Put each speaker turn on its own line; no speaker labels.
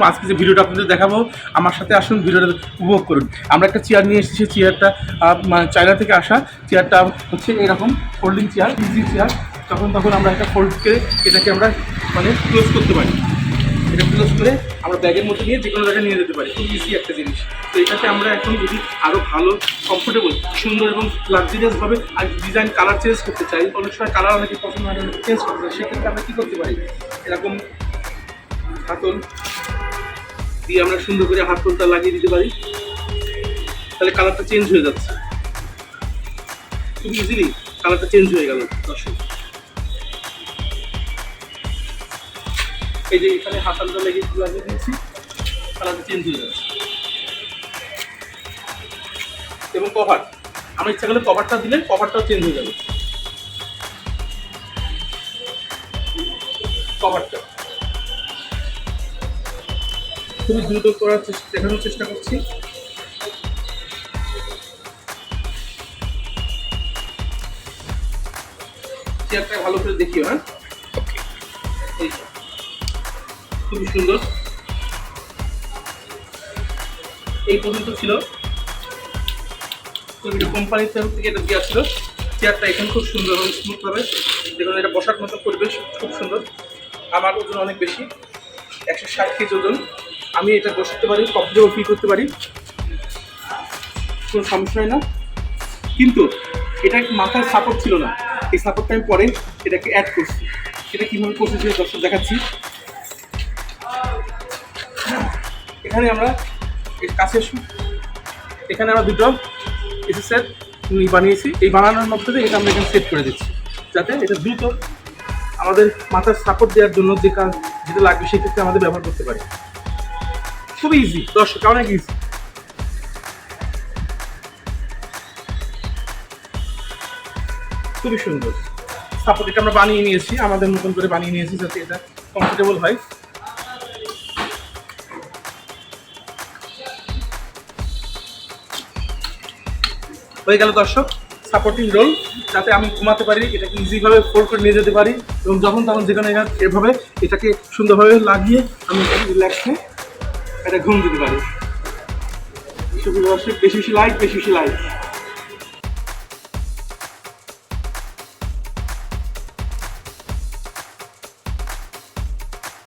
আজকে যে ভিডিওটা আপনাদের দেখাবো, আমার সাথে আসুন, ভিডিওটা উপভোগ করুন। আমরা একটা চেয়ার নিয়ে এসেছি, চেয়ারটা চায়না থেকে আসা। চেয়ারটা হচ্ছে এরকম ফোল্ডিং চেয়ার, ইজি চেয়ার। তখন আমরা একটা ফোল্ড করে এটাকে আমরা ক্লোজ করতে পারি। এটা ক্লোজ করে আমরা ব্যাগের মধ্যে নিয়ে যে কোনো জায়গায় নিয়ে যেতে পারি। খুব ইজি একটা জিনিস। তো এটাতে আমরা এখন যদি আরও ভালো, কমফোর্টেবল, সুন্দর এবং লাক্সারিয়াসভাবে আর ডিজাইন কালার চেঞ্জ করতে চাই, অনেক সময় কালার অনেকে পছন্দ হয়, অনেকে চেঞ্জ করতে চাই, সেক্ষেত্রে আমরা কী করতে পারি, এরকম হাতল দিয়ে আমরা সুন্দর করে হাতলটা লাগিয়ে দিতে পারি। তাহলে কালারটা চেঞ্জ হয়ে যাচ্ছে, খুব ইজিলি কালারটা চেঞ্জ হয়ে গেল। দর্শক, এই যে এখানে হাতলটা লাগিয়ে দিয়েছি, কালারটা চেঞ্জ হয়ে যাচ্ছে। এবং কভার, আমরা ইচ্ছা করলে কভারটা দিলে কভারটাও চেঞ্জ হয়ে যাবে। কভারটা খুবই দ্রুত দেখানোর চেষ্টা করছি। চেয়ারটা ভালো করে দেখিও। হ্যাঁ, খুবই সুন্দর। এই পর্যন্ত ছিল, কোম্পানির তরফ থেকে এটা দেওয়া ছিল। চেয়ারটা এখানে খুব সুন্দর এবং স্মুথভাবে, দেখুন এটা বসার মতো পরিবেশ খুব সুন্দর। আমার ওজন অনেক বেশি, 160 কেজি ওজন। আমি এটা বসতে পারি, কমফোর্টেবল ফিল করতে পারি, কোনো সমস্যা হয় না। কিন্তু এটা মাথার সাপোর্ট ছিল না, এই সাপোর্টটা আমি পরে এটাকে অ্যাড করছি। এটা কীভাবে করছি সেটা দর্শক দেখাচ্ছি। এখানে আমরা কাছে এখানে আমরা দুটো এসি সেট বানিয়েছি। এই বানানোর মধ্যে এটা আমরা এখানে সেট করে দিচ্ছি, যাতে এটা দ্রুত আমাদের মাথার সাপোর্ট দেওয়ার জন্য যেটা লাগবে সেক্ষেত্রে আমাদের ব্যবহার করতে পারি। খুবই ইজি দর্শক, অনেক ইজি। খুবই সুন্দর সাপোর্ট, এটা আমরা বানিয়ে নিয়েছি, আমাদের মতন করে বানিয়ে নিয়েছি যাতে এটা কমফোর্টেবল হয়। হয়ে গেল দর্শক সাপোর্টিং রোল, যাতে আমি ঘুমাতে পারি, এটাকে ইজিভাবে ফোল্ড করে নিয়ে যেতে পারি এবং যখন তখন যেখানে এভাবে এটাকে সুন্দরভাবে লাগিয়ে আমি রিল্যাক্সে এটা ঘুম দিতে পারি। বেশি বেশি লাইট, বেশি বেশি লাইট।